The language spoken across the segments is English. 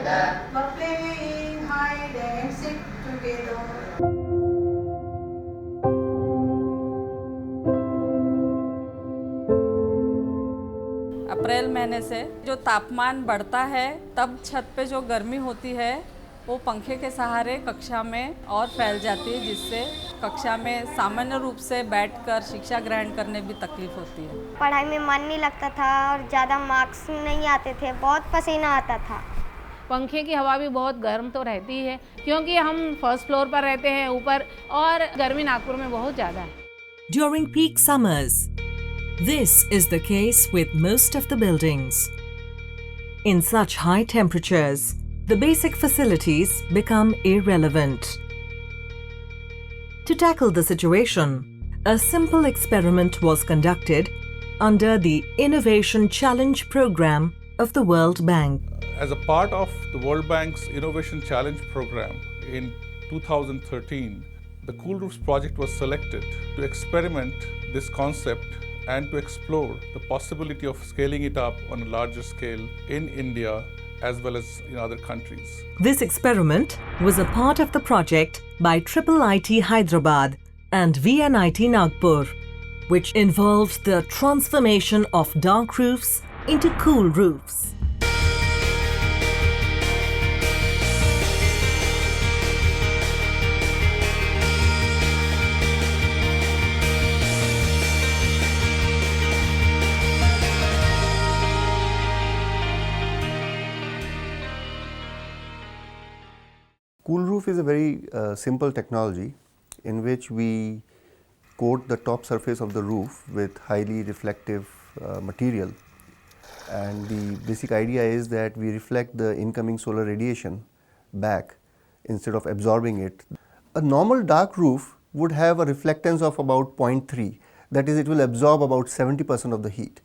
together. For playing hide and seek together. अप्रैल महीने से जो तापमान बढ़ता है तब छत पे जो गर्मी होती है वो पंखे के सहारे कक्षा में और फैल जाती है, जिससे कक्षा में सामान्य रूप से बैठकर शिक्षा ग्रहण करने भी तकलीफ होती है। पढ़ाई में मन नहीं लगता था और ज़्यादा मार्क्स नहीं आते थे, बहुत पसीना आता था। पंखे की हवा भी बहुत गर्म तो रहती है क्योंकि हम फर्स्ट फ्लोर पर रहते हैं ऊपर, और गर्मी नागपुर में बहुत ज़्यादा है। During peak summers, this is the case with most of the buildings. In such high temperatures, the basic facilities become irrelevant. To tackle the situation, a simple experiment was conducted under the Innovation Challenge program of the World Bank. As a part of the World Bank's Innovation Challenge program in 2013, the Cool Roofs project was selected to experiment this concept and to explore the possibility of scaling it up on a larger scale in India as well as in other countries. This experiment was a part of the project by IIIT Hyderabad and VNIT Nagpur, which involved the transformation of dark roofs into cool roofs. Cool roof is a very simple technology in which we coat the top surface of the roof with highly reflective material, and the basic idea is that we reflect the incoming solar radiation back instead of absorbing it. A normal dark roof would have a reflectance of about 0.3, that is, it will absorb about 70% of the heat.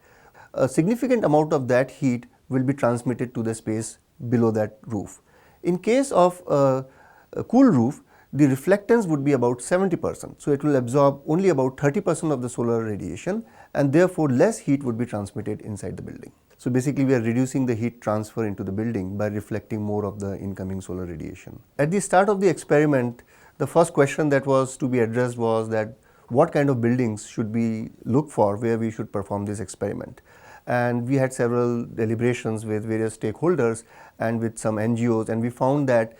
A significant amount of that heat will be transmitted to the space below that roof. In case of a cool roof, the reflectance would be about 70%. So, it will absorb only about 30% of the solar radiation, and therefore less heat would be transmitted inside the building. So, basically we are reducing the heat transfer into the building by reflecting more of the incoming solar radiation. At the start of the experiment, the first question that was to be addressed was that what kind of buildings should we look for where we should perform this experiment. And we had several deliberations with various stakeholders and with some NGOs, and we found that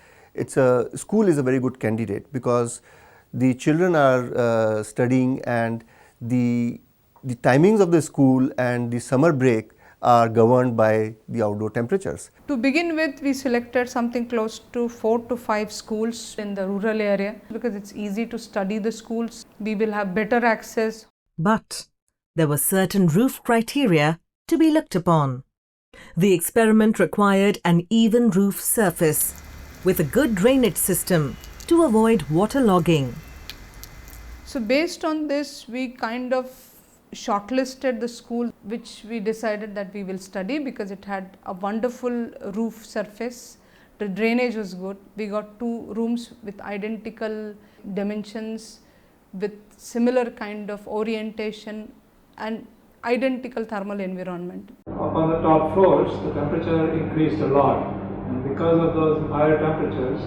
school is a very good candidate because the children are studying, and the timings of the school and the summer break are governed by the outdoor temperatures. To begin with, we selected something close to 4 to 5 schools in the rural area because it's easy to study the schools. We will have better access. But there were certain roof criteria to be looked upon. The experiment required an even roof surface with a good drainage system to avoid waterlogging. So based on this, we kind of shortlisted the school which we decided that we will study because it had a wonderful roof surface. The drainage was good. We got 2 rooms with identical dimensions, with similar kind of orientation and identical thermal environment. Up on the top floors, the temperature increased a lot, and because of those higher temperatures,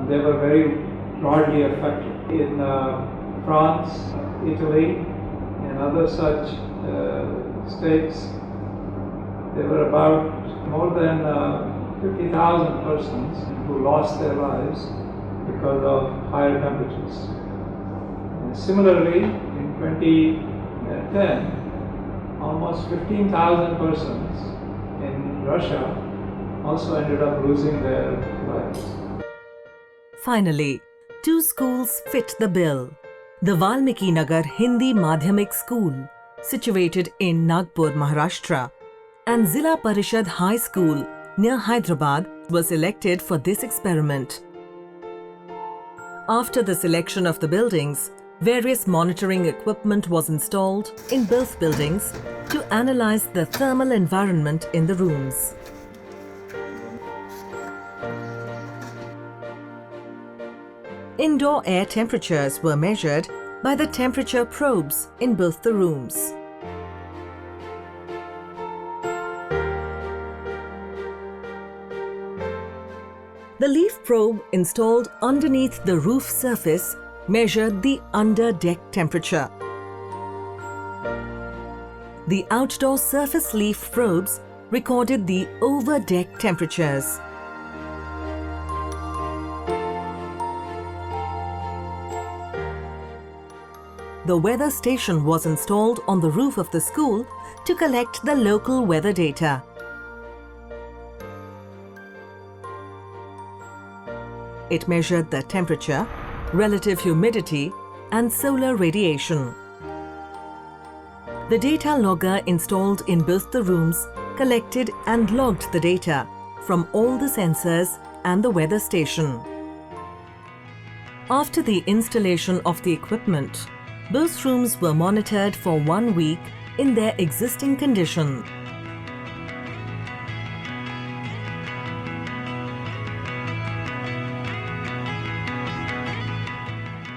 they were very broadly affected. In France, Italy, and other such states, there were about more than 50,000 persons who lost their lives because of higher temperatures. And similarly, in 2010, almost 15,000 persons in Russia also ended up losing their lives. Finally, 2 schools fit the bill. The Valmiki Nagar Hindi Madhyamik School, situated in Nagpur, Maharashtra, and Zilla Parishad High School near Hyderabad were selected for this experiment. After the selection of the buildings, various monitoring equipment was installed in both buildings to analyze the thermal environment in the rooms. Indoor air temperatures were measured by the temperature probes in both the rooms. The leaf probe installed underneath the roof surface measured the under-deck temperature. The outdoor surface leaf probes recorded the over-deck temperatures. The weather station was installed on the roof of the school to collect the local weather data. It measured the temperature, relative humidity, and solar radiation. The data logger installed in both the rooms collected and logged the data from all the sensors and the weather station. After the installation of the equipment, both rooms were monitored for 1 week in their existing condition.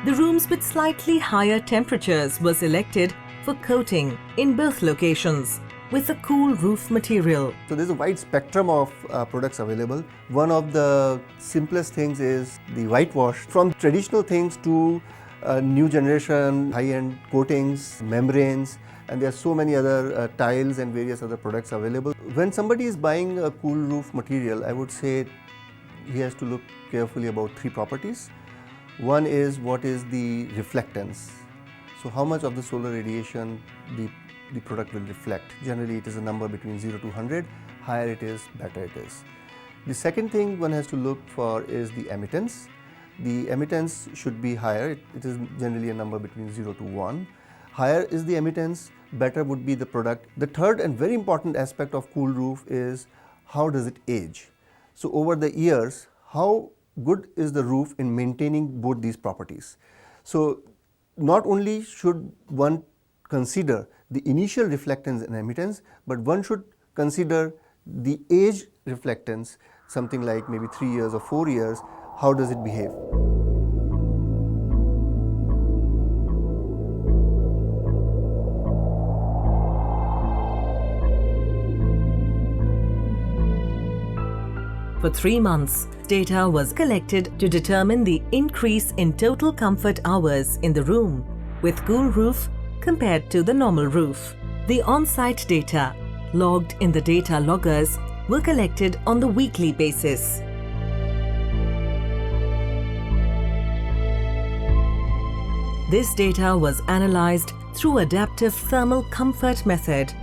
The rooms with slightly higher temperatures were selected for coating in both locations with a cool roof material. So there's a wide spectrum of products available. One of the simplest things is the whitewash. From traditional things to new generation high-end coatings, membranes, and there are so many other tiles and various other products available. When somebody is buying a cool roof material, I would say he has to look carefully about 3 properties. One is what is the reflectance. So how much of the solar radiation the product will reflect. Generally it is a number between 0 to 100. Higher it is, better it is. The second thing one has to look for is the emittance. The emittance should be higher. It is generally a number between 0 to 1. Higher is the emittance, better would be the product. The third and very important aspect of cool roof is how does it age. So over the years, how good is the roof in maintaining both these properties. So not only should one consider the initial reflectance and emittance, but one should consider the age reflectance, something like maybe 3 years or 4 years, how does it behave. For 3 months, data was collected to determine the increase in total comfort hours in the room with cool roof compared to the normal roof. The on-site data logged in the data loggers were collected on the weekly basis. This data was analyzed through adaptive thermal comfort method.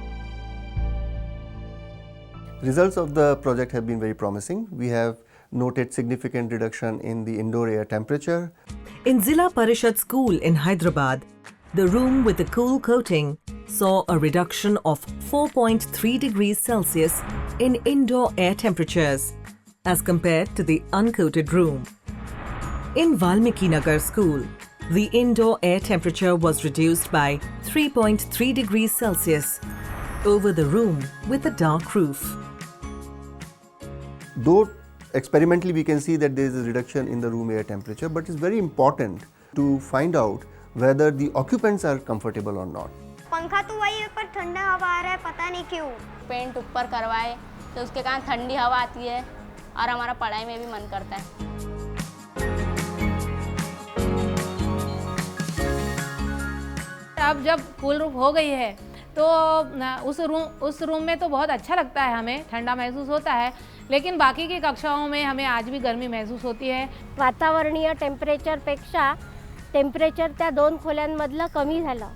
Results of the project have been very promising. We have noted significant reduction in the indoor air temperature. In Zilla Parishad School in Hyderabad, the room with the cool coating saw a reduction of 4.3 degrees Celsius in indoor air temperatures as compared to the uncoated room. In Valmiki Nagar School, the indoor air temperature was reduced by 3.3 degrees Celsius over the room with a dark roof. Though experimentally we can see that there is a reduction in the room air temperature, but it's very important to find out whether the occupants are comfortable or not. पंखा तो वही है पर ठंडा हवा आ रहा है, पता नहीं क्यों। पेंट ऊपर करवाए तो उसके कारण ठंडी हवा आती है और हमारा पढ़ाई में भी मन करता है। अब जब कूल रूफ हो गई है तो उस रूम में तो बहुत अच्छा लगता है, हमें ठंडा महसूस होता है, लेकिन बाकी की कक्षाओं में हमें आज भी गर्मी महसूस होती है। वातावरणीय टेम्परेचरपेक्षा टेम्परेचर त्या 2 खोल्यांमधलं कमी झालं।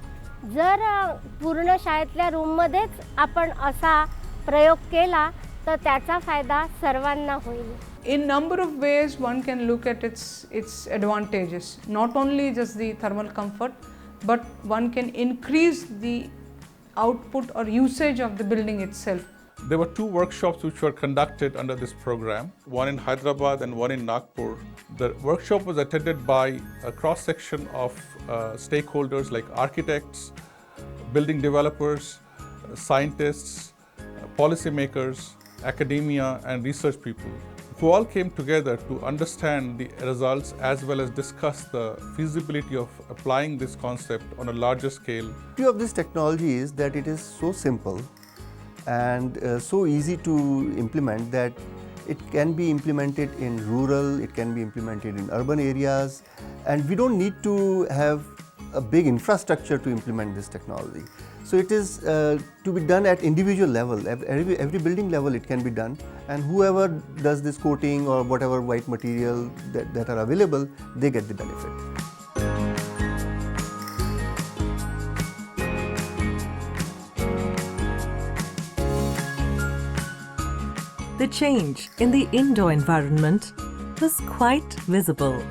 जर पूर्ण शाळेतल्या रूममध्येच आपण असा प्रयोग केला तर त्याचा फायदा सर्वांना होईल। In number of ways one can look at its advantages, not only just the thermal comfort, but one can increase the output or usage of the building itself. There were 2 workshops which were conducted under this program, one in Hyderabad and one in Nagpur. The workshop was attended by a cross-section of stakeholders like architects, building developers, scientists, policymakers, academia and research people, who all came together to understand the results as well as discuss the feasibility of applying this concept on a larger scale. The beauty of this technology is that it is so simple and so easy to implement that It can be implemented in rural, it can be implemented in urban areas, and we don't need to have a big infrastructure to implement this technology. So it is to be done at individual level, every building level it can be done, and whoever does this coating or whatever white material that are available, they get the benefit. The change in the indoor environment was quite visible.